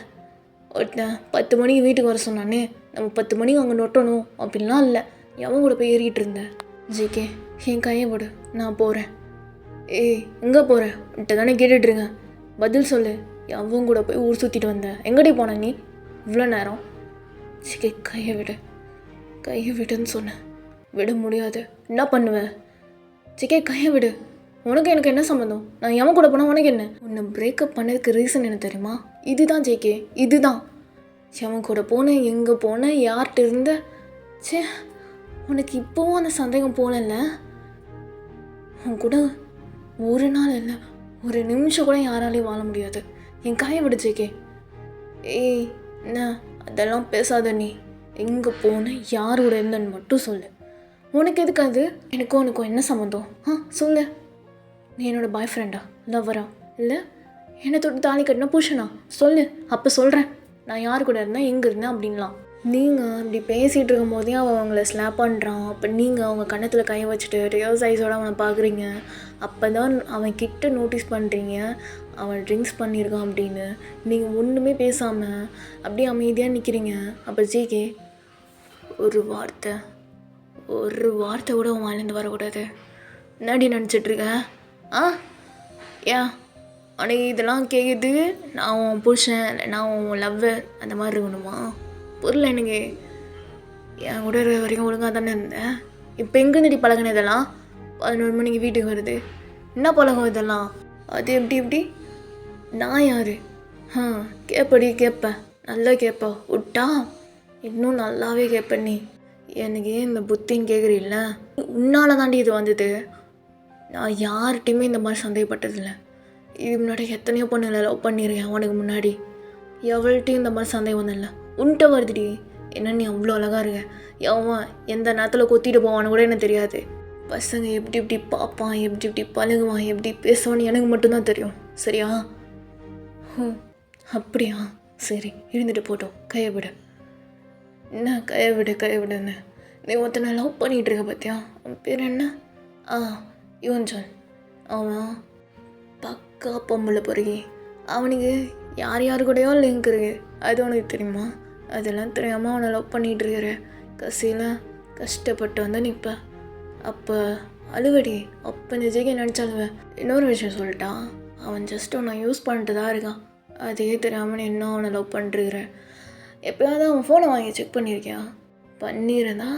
[SPEAKER 1] ஒருத்தன் 10 மணிக்கு வீட்டுக்கு வர சொன்னானே, நம்ம 10 மணிக்கு அங்கே நொட்டணும் அப்படின்லாம் இல்லை. எவன் கூட போய் ஏறிக்கிட்டு இருந்தேன்? ஜிகே என் கையை விடு, நான் போகிறேன். ஏய் எங்கே போகிறேன்? உன்ட்ட தானே கேட்டுட்ருக்கேன், பதில் சொல்லு. அவன் கூட போய் ஊர் சுற்றிட்டு வந்தேன். எங்கடி போன நீ இவ்வளோ நேரம்? சிக்கே கையை விடுன்னு சொன்னேன். விட முடியாது. என்ன பண்ணுவேன்? சிக்கே கையை விடு. உனக்கு எனக்கு என்ன சம்மந்தம்? நான் எவன் கூட போனால் உனக்கு என்ன? உன்னை பிரேக்கப் பண்ணதுக்கு ரீசன் என்ன தெரியுமா? இதுதான் ஜேகே, இதுதான். எவன் கூட போனேன், எங்கே போனேன், யார்கிட்ட இருந்த? உனக்கு இப்போவும் அந்த சந்தேகம் போகல? உன் கூட ஒரு நாள் இல்லை, ஒரு நிமிஷம் கூட யாராலையும் வாழ முடியாது. என் கையை விடு ஜேகே. ஏய் என்ன அதெல்லாம் பேசாத. நீ எங்கே போன, யாரோட இருந்தன்னு மட்டும் சொல்லு. உனக்கு எதுக்கு அது? உனக்கும் என்ன சம்மந்தம்? சொல்லு. நீ என்னோடய பாய் ஃப்ரெண்டா, லவ்வரா, இல்லை என்னை தொட்டு தாலி கட்டினா புருஷனா? சொல்லு, அப்போ சொல்கிறேன் நான் யார் கூட இருந்தேன், எங்கே இருந்தேன் அப்படின்லாம். நீங்கள் இப்படி பேசிகிட்டு இருக்கும் போதே அவன் அவங்கள ஸ்லாப் பண்ணுறான். அப்போ நீங்கள் அவங்க கன்னத்தில் கையை வச்சுட்டு ரியல் சைஸோடு அவனை பார்க்குறீங்க. அப்போ தான் அவன் கிட்ட நோட்டீஸ் பண்ணுறீங்க அவன் ட்ரிங்க்ஸ் பண்ணியிருக்கான் அப்படின்னு. நீங்கள் ஒன்றுமே பேசாமல் அப்படியே அமைதியாக நிற்கிறீங்க. அப்போ ஜிகே ஒரு வார்த்தை கூட உன் வாயிலேருந்து வரக்கூடாது. என்னடி நினச்சிட்ருக்க? ஏன் உனக்கு இதெல்லாம் கேட்குது? நான் உன் புருஷன், நான் உன் லவ்வர் அந்த மாதிரி இருக்கணுமா? பொருள் எனக்கு என் கூட இருக்கிற வரைக்கும் ஒழுங்காக தானே இருந்தேன். இப்போ எங்கேருந்துடி பழகின இதெல்லாம்? 11 மணிக்கு வீட்டுக்கு வருது. என்ன பழகம் இதெல்லாம்? அது எப்படி நான் யார்? கேட்பேன், நல்லா கேட்பேன். விட்டா இன்னும் நல்லாவே கேட்பேன். நீ எனக்கு ஏன் இந்த புத்தின்னு கேட்குறீல்ல? உன்னால் தாண்டி இது வந்தது. நான் யார்கிட்டையுமே இந்த மாதிரி சந்தேகப்பட்டதில்லை. இது முன்னாடி எத்தனையோ பொண்ணுங்களை லவ் பண்ணியிருக்கேன். உனக்கு முன்னாடி எவள்கிட்டையும் இந்த மாதிரி சந்தேகம் வந்தில்ல. உன்ட்ட வருதுடி. என்ன நீ அவ்வளோ அழகாக இருக்க. எவன் எந்த நேரத்தில் கொத்திட்டு போவான்னு கூட எனக்கு தெரியாது. பசங்க எப்படி பார்ப்பான், எப்படி பழகுவான், எப்படி பேசுவான்னு எனக்கு மட்டும்தான் தெரியும். சரியா? அப்படியா? சரி இருந்துட்டு போட்டோம். கையை விடு. என்ன கையை விடுன்னு? நீ ஒருத்தனை லவ் பண்ணிகிட்டு இருக்க பார்த்தியா? அவன் பேர் என்ன? யுவன்ஜான். அவன் பக்கா பொம்பளை பொறுகி. அவனுக்கு யார் கூடயோ லிங்க் இருக்கு. அது உனக்கு தெரியுமா? அதெல்லாம் தெரியாமல் அவனை லவ் பண்ணிகிட்ருக்கிற. கடைசியில் கஷ்டப்பட்டு வந்து நிற்பேன். அப்போ அழுவடி. அப்போ இந்த ஜெய்கை நினச்சாலுவேன். இன்னொரு விஷயம் சொல்லிட்டான். அவன் ஜஸ்ட் அவனை யூஸ் பண்ணிட்டு தான் இருக்கான். அதே தெரியாமல் நீ இன்னும் அவனை லவ் பண்ணிட்டுருக்கிறேன். எப்போயாவது அவன் ஃபோனை வாங்கி செக் பண்ணியிருக்கியா? பண்ணியிருந்தா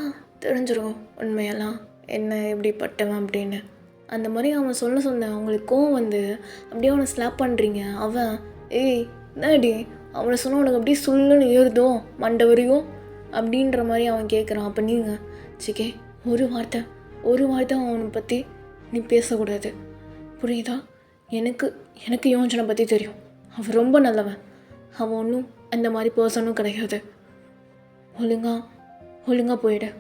[SPEAKER 1] தெரிஞ்சிருக்கும் உண்மையெல்லாம் என்ன எப்படிப்பட்டவன் அப்படின்னு. அந்த மாதிரி அவன் சொன்ன அவங்களுக்கு கோவம் வந்து அப்படியே அவனை ஸ்லாப் பண்ணுறீங்க. அவன் என்னடி அவனை சொன்ன உனக்கு அப்படியே சொல்லுன்னு ஏறுதோ மண்டை வரையும் அப்படின்ற மாதிரி அவன் கேட்குறான். அப்போ நீங்கள் சிக்கே ஒரு வார்த்தை அவனை பற்றி நீ பேசக்கூடாது, புரியுதா? எனக்கு யோசனை பற்றி தெரியும். அவன் ரொம்ப நல்லவன். அவன் ஒன்றும் அந்த மாதிரி பர்சனும் கிடையாது. ஒழுங்கா போயிடு.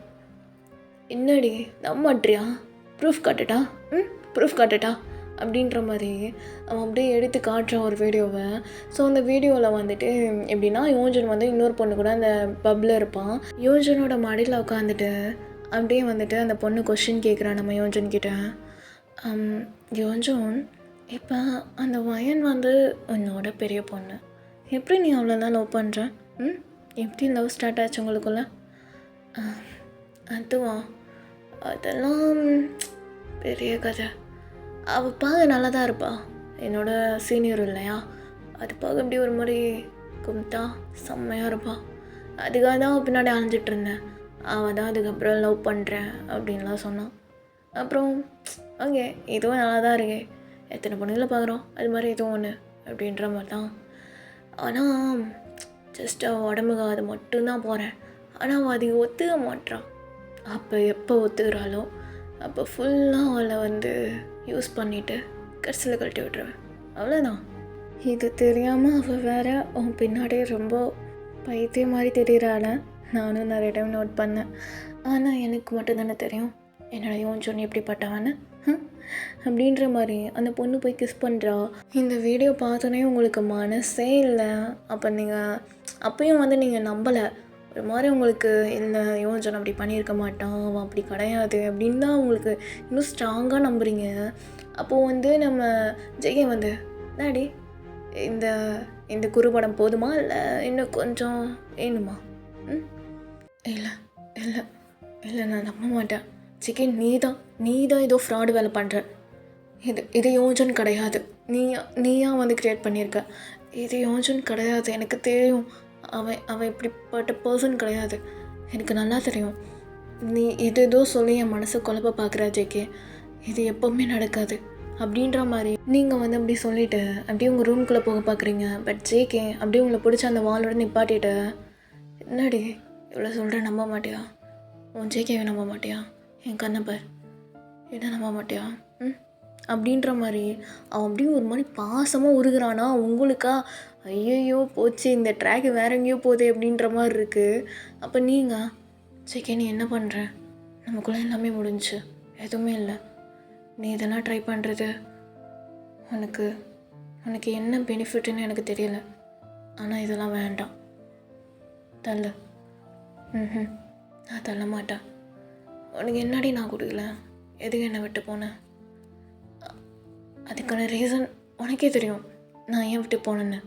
[SPEAKER 1] என்னடி நம்மட்றியா, ப்ரூஃப் காட்டுட்டா, ப்ரூஃப் காட்டுட்டா அப்படின்ற மாதிரி அவன் அப்படியே எடுத்து காட்டுறான் ஒரு வீடியோவை. ஸோ அந்த வீடியோவில் வந்துட்டு எப்படின்னா, யோஜன் வந்து இன்னொரு பொண்ணு கூட அந்த பப்பில் இருப்பான். யோஜனோட மடியில் உட்காந்துட்டு அப்படியே வந்துட்டு அந்த பொண்ணு கொஷின் கேட்குறான் நம்ம யோஜன்கிட்ட. யோஜன், இப்போ அந்த வயன் வந்து உன்னோட பெரிய பொண்ணு, எப்படி நீ அவ்வளோதான் லவ் பண்ணுற? எப்படி லவ் ஸ்டார்ட் ஆச்சு உங்களுக்குள்ள? அதுவா, அதெல்லாம் பெரிய கதை. அவள் பார்க்க நல்லா தான் இருப்பாள், என்னோடய சீனியர் இல்லையா, அது பார்க்க அப்படி ஒரு மாதிரி கும்பிட்டா செம்மையாக இருப்பாள். அதுக்காக தான் அவள் பின்னாடி அலைஞ்சிட்டு இருந்தேன். அவள் தான் அதுக்கப்புறம் லவ் பண்ணுறேன் அப்படின்லாம் சொன்னான். அப்புறம் ஓகே, இதுவும் நல்லா தான் இருக்கே, எத்தனை பொண்ணுங்களை பார்க்குறோம், அது மாதிரி இதுவும் ஒன்று அப்படின்ற மாதிரி தான். ஆனால் ஜஸ்ட் அவள் உடம்புக்கு அது மட்டும்தான் போகிறேன். ஆனால் அவள் அது ஒத்துக்க மாட்டான். அப்போ எப்போ ஒத்துக்கிறாளோ அப்போ ஃபுல்லாக அவளை வந்து யூஸ் பண்ணிவிட்டு கடைசியில் கழட்டி விட்டுருவேன், அவ்வளோதான். இது தெரியாமல் அவள் வேறு உன் பின்னாடியே ரொம்ப பைத்தியம் மாதிரி தெரிகிறாள். நானும் நிறைய டைம் நோட் பண்ணேன். ஆனால் எனக்கு மட்டும் தானே தெரியும் என்னோட யோஜன் எப்படிப்பட்டவன்னு அப்படின்ற மாதிரி அந்த பொண்ணு போய் கிஸ் பண்ணுறா. இந்த வீடியோ பார்த்தோன்னே உங்களுக்கு மனசே இல்லை. அப்போ நீங்கள் அப்பயும் வந்து நீங்கள் நம்பலை. ஒரு மாதிரி உங்களுக்கு இல்லை, யோஜன் அப்படி பண்ணியிருக்க மாட்டான், அவன் அப்படி கிடையாது அப்படின்னு தான் உங்களுக்கு இன்னும் ஸ்ட்ராங்காக நம்புறீங்க. அப்போது வந்து நம்ம ஜெய வந்து டாடி இந்த இந்த குறுபடம் போதுமா இல்லை இன்னும் கொஞ்சம் வேணுமா? இல்லை இல்லை இல்லை, நான் நம்ப மாட்டேன். சிக்கன் நீ தான் ஏதோ ஃப்ராடு வேலை பண்ணுற. இது யோஜன் கிடையாது, நீயா வந்து க்ரியேட் பண்ணியிருக்க. இது யோஜன் கிடையாது, எனக்கு தெரியும். அவன் இப்படிப்பட்ட பர்சன் கிடையாது, எனக்கு நல்லா தெரியும். நீ ஏதோ சொல்லி என் மனசை குழப்ப பார்க்குற ஜேகே, இது எப்போவுமே நடக்காது அப்படின்ற மாதிரி நீங்கள் வந்து அப்படி சொல்லிவிட்டு அப்படியே உங்கள் ரூம்குள்ளே போக பார்க்குறீங்க. பட் ஜேகே அப்படியே உங்களை பிடிச்ச அந்த வாலோட நிப்பாட்டிட்டு, என்னடி இவ்வளோ சொல்கிறேன் நம்ப மாட்டியா? உன் ஜேகேவை நம்ப மாட்டியா? என் கண்ணப்பர் என்ன நம்ப மாட்டியா? அப்படின்ற மாதிரி அவன் அப்படியும் ஒரு மாதிரி பாசமாக உருகிறானா உங்களுக்கா. ஐயோ போச்சு, இந்த ட்ராக்கு வேற எங்கேயோ போதே அப்படின்ற மாதிரி இருக்குது. அப்போ நீங்கள் ஜேகே நீ என்ன பண்ணுற? நமக்குள்ளே எல்லாமே முடிஞ்சு, எதுவுமே இல்லை. நீ இதெல்லாம் ட்ரை பண்ணுறது உனக்கு என்ன பெனிஃபிட்டுன்னு எனக்கு தெரியல. ஆனால் இதெல்லாம் வேண்டாம், தள்ள. நான் தள்ள மாட்டேன். உனக்கு என்னடி நான் கொடுக்கல, எதுக்கு என்னை விட்டு போனேன்? அதுக்கான ரீசன் உனக்கே தெரியும், நான் ஏன் விட்டு போனேன்னு.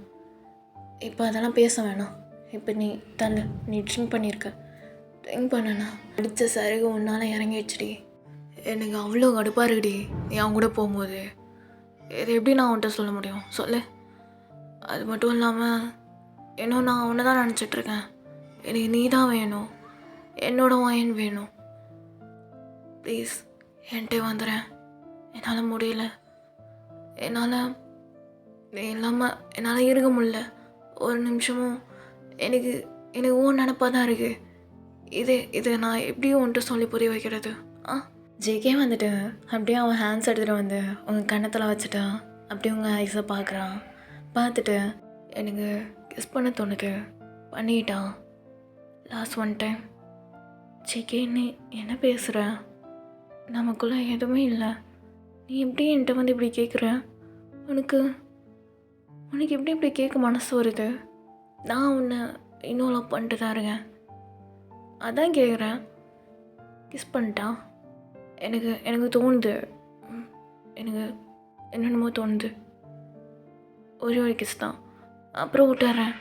[SPEAKER 1] இப்போ அதெல்லாம் பேச வேணாம். இப்போ நீ தள்ள. நீ ட்ரிங்க் பண்ணியிருக்க. ட்ரிங்க் பண்ணனா அடித்த சருகு உன்னால் இறங்கிடுச்சுடி. எனக்கு அவ்வளோ கடுப்பாக இருக்குடி என் கூட போகும்போது. இது எப்படி நான் உன்கிட்ட சொல்ல முடியும் சொல்லு? அது மட்டும் இல்லாமல் இன்னும் நான் அவனை தான் நினச்சிட்ருக்கேன். எனக்கு நீ தான் வேணும், என்னோட வாயன் வேணும். ப்ளீஸ் என்கிட்ட வந்துடுறேன். என்னால் முடியல, என்னால் இல்லாமல் இருக்க முடியல ஒரு நிமிஷமும். எனக்கு ஓன் நினப்பாக தான் இருக்குது. இது நான் எப்படியும் உன்ட்டு சொல்லி புரிய வைக்கிறது? ஜேகே வந்துட்டு அப்படியே அவன் ஹேண்ட்ஸ் எடுத்துகிட்டு வந்து உங்கள் கன்னத்தில் வச்சுட்டா அப்படியே உங்கள் ஐஸை பார்க்குறான். பார்த்துட்டு எனக்கு கிஸ் பண்ண தோணுது, பண்ணிட்டான். Last one time. ஜேகே நீ என்ன பேசுகிற? நமக்குள்ளே எதுவுமே இல்லை, நீ எப்படி என்கிட்ட வந்து இப்படி கேட்குற? உனக்கு எப்படி இப்படி கேட்க மனசு வருது? நான் உன்னை இன்னும் லவ் பண்ணிட்டு தான் இருக்கேன், அதான் கேட்குறேன். கிஸ் பண்ணிட்டான். எனக்கு தோணுது, எனக்கு என்னென்னமோ தோணுது. ஒரே ஒரு கிஸ் தான், அப்புறம் விட்டுறேன்.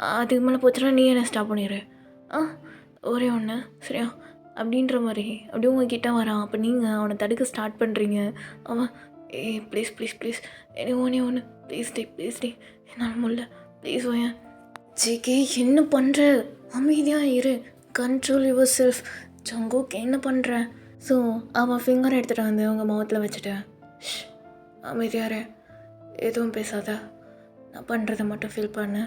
[SPEAKER 1] அதுக்கு மேலே போச்சுன்னா நீ என்ன ஸ்டாப் பண்ணிடு. ஒரே ஒன்று சரியா அப்படின்ற மாதிரி அப்படியே உங்ககிட்ட வரான். அப்போ நீங்கள் அவனை தடுக்க ஸ்டார்ட் பண்ணுறீங்க. அவன் ப்ளீஸ் எனக்கு ஒன்று ப்ளீஸ் டே என்னால் முடியல, ப்ளீஸ் ஓயன். ஜேகே என்ன பண்ணுற? அமைதியாக இரு, கண்ட்ரோல் யுவர் செல்ஃப். ஜங்குக் என்ன பண்ணுற? ஸோ அவன் ஃபிங்கர் எடுத்துகிட்டு வந்து அவங்க முகத்தில் வச்சுட்டேன். அமைதியாரு, எதுவும் பேசாத, நான் பண்ணுறதை மட்டும் ஃபீல் பண்ண.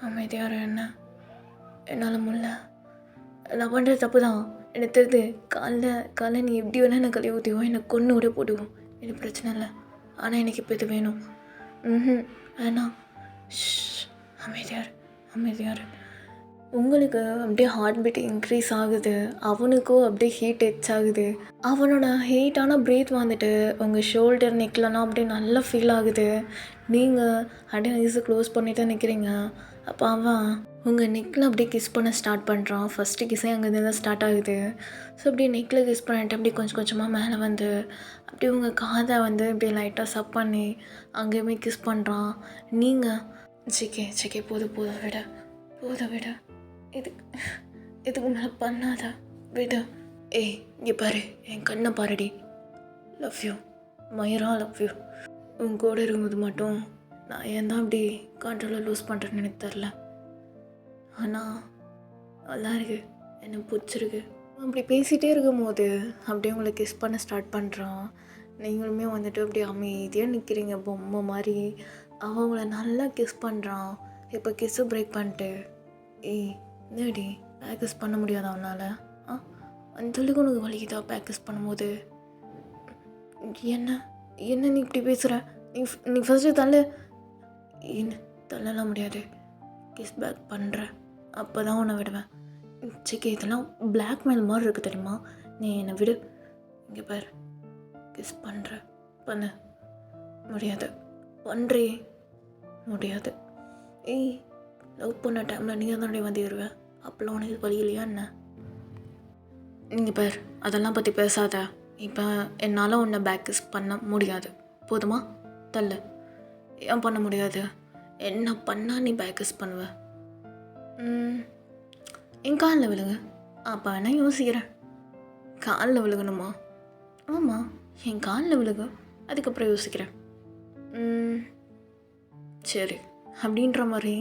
[SPEAKER 1] அமைதியாரு, என்ன என்னால் முடியல, நான் பண்ணுறது தப்பு தான் எனக்கு தெரியுது. காலைல நீ எப்படி வேணால் எனக்கு கழுவி ஊற்றிவோம், எனக்கு கொன்று விட போடுவோம், எனக்கு பிரச்சனை இல்லை. ஆனால் எனக்கு இப்போ இது வேணும். வேணாம், அமைதியாரு. உங்களுக்கு அப்படியே ஹார்ட் பீட் இன்க்ரீஸ் ஆகுது, அவனுக்கும் அப்படியே ஹீட் ஆகுது. அவனோட ஹீட்டான ப்ரீத் வந்துட்டு உங்கள் ஷோல்டர் நெக்லலாம் அப்படியே நல்லா ஃபீல் ஆகுது. நீங்கள் அப்படியே ஐஸை க்ளோஸ் பண்ணிட்டு தான் நிற்கிறீங்க. அப்போ அவன் உங்கள் நெக்கில் அப்படியே கிஸ் பண்ண ஸ்டார்ட் பண்ணுறான். ஃபஸ்ட்டு கிஸ்ஸே அங்கேருந்து தான் ஸ்டார்ட் ஆகுது. ஸோ அப்படியே நெக்கில் கிஸ் பண்ணிட்டு அப்படியே கொஞ்சம் கொஞ்சமாக மேலே வந்து அப்படியே உங்கள் காதை வந்து அப்படியே லைட்டாக சப் பண்ணி அங்கேயுமே கிஸ் பண்ணுறான். நீங்கள் சிக்கே போதும் விட இதுக்கு மேலே பண்ணாத விடு. ஏய் இங்கே பாரு, என் கண்ணை பாருடி. Love you Mayura, love you. உன் கூட இருக்கும்போது மட்டும் நான் ஏன் தான் அப்படி கண்ட்ரோலை லூஸ் பண்ணுறேன்னு எனக்கு தெரில. ஆனால் நல்லா இருக்கு, எனக்கு பிடிச்சிருக்கு. அப்படி பேசிகிட்டே இருக்கும்போது அப்படியே உங்களை கிஸ் பண்ண ஸ்டார்ட் பண்ணுறான். நீங்களுமே வந்துட்டு அப்படியே அமைதியாக நிற்கிறீங்க பொம்மை மாதிரி. அவன் உங்களை நல்லா கிஸ் பண்ணுறான். இப்போ கிஸ்ஸு பிரேக் பண்ணிட்டு, ஏய் என்னடி பேக்கஸ் பண்ண முடியாதா அவனால்? அந்தளவுக்கு உனக்கு வலிக்குதா பேக்கஸ் பண்ணும்போது? என்ன நீ இப்படி பேசுகிற? நீ ஃபஸ்ட்டு என்ன தள்ளலாம் முடியாது, கிஸ் பேக் பண்ணுற அப்போ தான் உன்னை விடுவேன். சிக்கே இதெல்லாம் பிளாக்மெயில் மாதிரி இருக்குது தெரியுமா? நீ என்னை விடு. இங்கே பாரு, கிஸ் பண்ண முடியாது. பண்ணுறே முடியாது. ஏய் லவ் பண்ண டைமில் நீங்கள் தானே வந்து வருவேன். அப்போல்லாம் உனக்கு வழி இல்லையா என்ன? இங்கே பார், அதெல்லாம் பற்றி பேசாத. இப்போ என்னால் உன்னை பேக் கிஸ் பண்ண முடியாது. போதுமா? தள்ளு. ஏன் பண்ண முடியாது? என்ன பண்ணால் நீ பேக் கிஸ் பண்ணுவ? என் காலில் விழுங்க. அப்போ நான் யோசிக்கிறேன். காலில் விழுகணுமா? ஆமாம், என் காலில் விழுக, அதுக்கப்புறம் யோசிக்கிறேன். சரி அப்படின்ற மாதிரி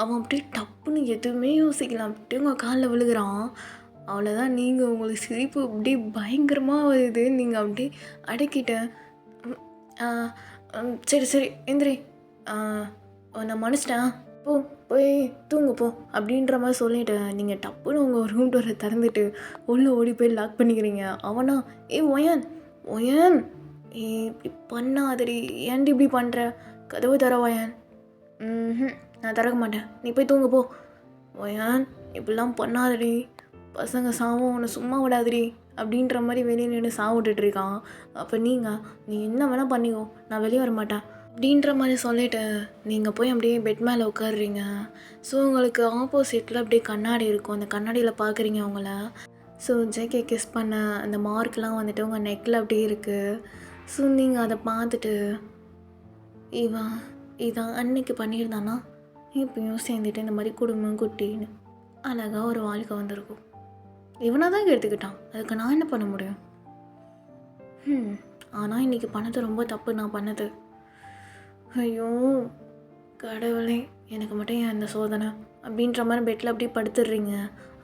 [SPEAKER 1] அவன் அப்படியே டப்புன்னு எதுவுமே யோசிக்கலாம் அப்படியே உங்கள் காலில் விழுகிறான். அவ்வளோதான், நீங்கள் உங்களுக்கு சிரிப்பு அப்படியே பயங்கரமாக வருது. நீங்கள் அப்படியே அடக்கிட்ட. சரி எந்திரி, நான் மன்னிச்சிட்டேன், போய் தூங்க போ அப்படின்ற மாதிரி சொல்லிவிட்டு நீங்கள் டப்புன்னு உங்கள் ரூம் டோரை திறந்துட்டு உள்ளே ஓடி போய் லாக் பண்ணிக்கிறீங்க. அவனா ஒயன் இப்படி பண்ணாதடி, ஏன்டி இப்படி பண்ணுற? கதவு தர ஒயன். நான் திறக்க மாட்டேன், நீ போய் தூங்க போ. ஒயன் இப்படிலாம் பண்ணாதடி, பசங்க சாவும், உன்னை சும்மா விடாதடி அப்படின்ற மாதிரி வெளியே நின்று சாவிட்டுட்ருக்கான். அப்போ நீ என்ன வேணால் பண்ணிக்கோ, நான் வெளியே வர மாட்டேன் அப்படின்ற மாதிரி சொல்லிவிட்டு நீங்கள் போய் அப்படியே பெட் மேலே உட்காடுறீங்க. ஸோ உங்களுக்கு ஆப்போசிட்டில் அப்படியே கண்ணாடி இருக்கும். அந்த கண்ணாடியில் பார்க்குறீங்க அவங்கள. ஸோ ஜேகே கிஸ் பண்ண அந்த மார்க்லாம் வந்துட்டு உங்கள் நெக்கில் அப்படியே இருக்குது. ஸோ நீங்கள் அதை பார்த்துட்டு இதான் அன்னைக்கு பண்ணியிருந்தானா இப்பயும் சேர்ந்துட்டு இந்த மாதிரி குடும்பம் குட்டின்னு அழகாக ஒரு வாழ்க்கை வந்திருக்கும். இவனாக தான் எடுத்துக்கிட்டான், அதுக்கு நான் என்ன பண்ண முடியும்? ஆனால் இன்றைக்கி பண்ணது ரொம்ப தப்பு நான் பண்ணது. ஐயோ கடவுளே, எனக்கு மட்டும் ஏன் இந்த சோதனை அப்படின்ற மாதிரி பெட்டில் அப்படியே படுத்துடுறீங்க.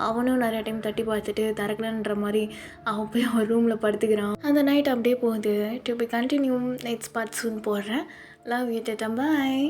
[SPEAKER 1] அவனும் நிறையா டைம் தட்டி பார்த்துட்டு திறக்கலன்ற மாதிரி அவன் போய் அவன் ரூமில் படுத்துக்கிறான். அந்த நைட் அப்படியே போகுது. To be continue next part soon போடுறேன். Love you, bye.